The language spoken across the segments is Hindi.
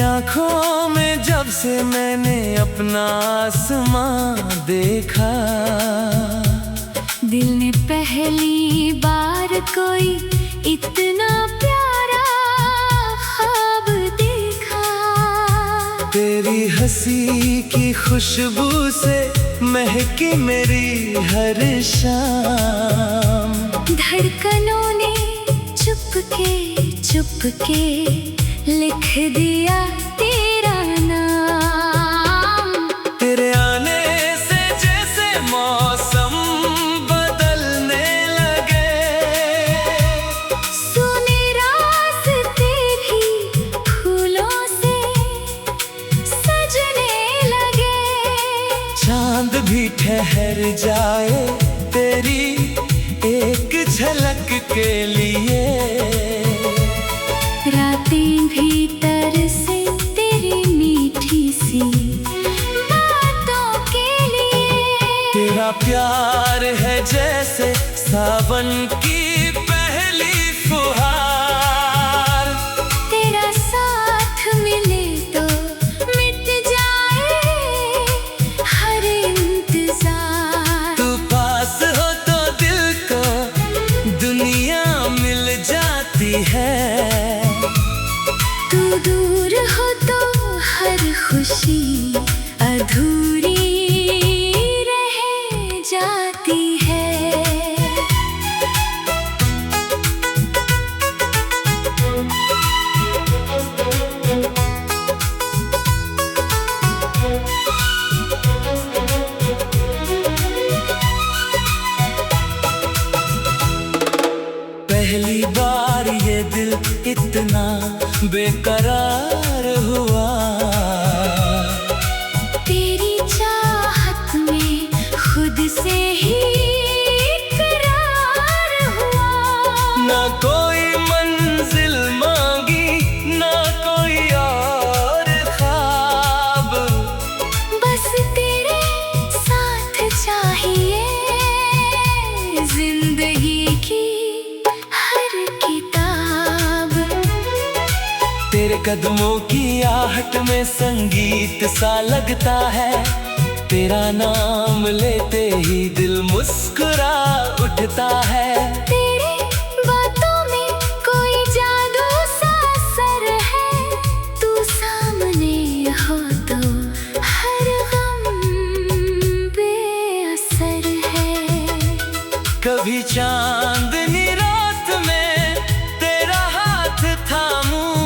आँखों में जब से मैंने अपना आसमां देखा, दिल ने पहली बार कोई इतना प्यारा ख्वाब देखा। तेरी हंसी की खुशबू से महकी मेरी हर शाम। धड़कनों ने चुपके चुपके लिख दिया तेरा नाम। तेरे आने से जैसे मौसम बदलने लगे, सुने रास्ते भी फूलों से सजने लगे। चांद भी ठहर जाए तेरी एक झलक के लिए। रातें भी तरसे तेरी मीठी सी बातों के लिए। तेरा प्यार है जैसे सावन की पहली फुहार। तेरा साथ मिले तो मिट जाए हर इंतजार। तू पास हो तो दिल को दुनिया मिल जाती है। तू दूर हो तो हर खुशी अधूरी रह जाती है। पहली बार ये दिल इतना बेकरार हुआ। तेरी चाहत में खुद से ही इकरार हुआ। ना कोई मंजिल मांगी ना कोई और ख्वाब, बस तेरे साथ चाहिए जिंदगी की हर किताब। तेरे कदमों की आहट में संगीत सा लगता है। तेरा नाम लेते ही दिल मुस्कुरा उठता है। तेरी बातों में कोई जादू सा असर है। तू सामने हो तो हर गम बेअसर है। कभी चांदनी रात में तेरा हाथ थामूं,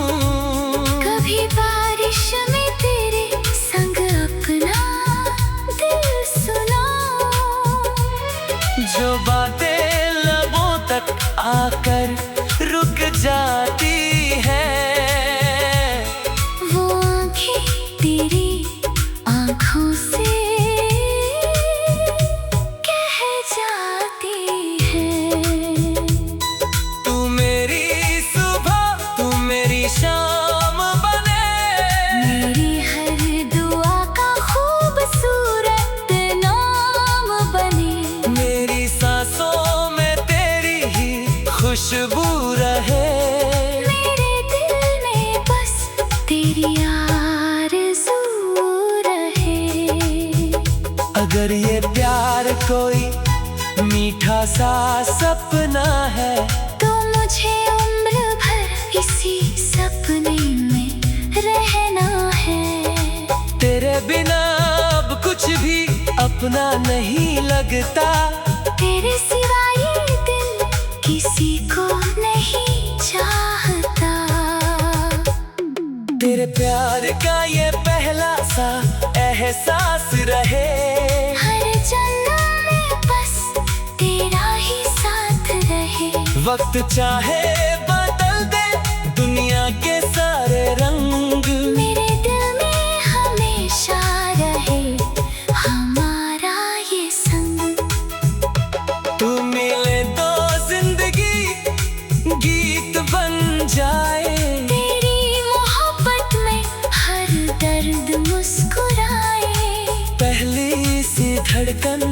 कभी बारिश में तेरे संग अपना दिल सुनाऊं। जो बातें लबों तक आकर रुक जाती है, वो आँखें तेरी आँखों से कह जाती है। तू मेरी सुबह तू मेरी शाम बने। मेरी हर दुआ का खूबसूरत नाम बने। मेरी सांसों में तेरी ही खुशबू रहे। मेरे दिल में बस तेरी आरज़ू रहे। अगर ये प्यार कोई मीठा सा सपना है, तो मुझे उम्र भर इसी सपने में रहना है। तेरे बिना अब कुछ भी अपना नहीं लगता। तेरे सिवा ये दिल किसी को नहीं चाहता। तेरे प्यार का ये पहला सा एहसास रहे। हर जन्म में बस तेरा ही साथ रहे। वक्त चाहे बदल दे दुनिया के सारे रंग, मेरे दिल में हमेशा रहे हमारा ये संग। तू मिले तो जिंदगी गीत बन जाए। तेरी मोहब्बत में हर दर्द मुस्कुराए। पहली सी धड़कन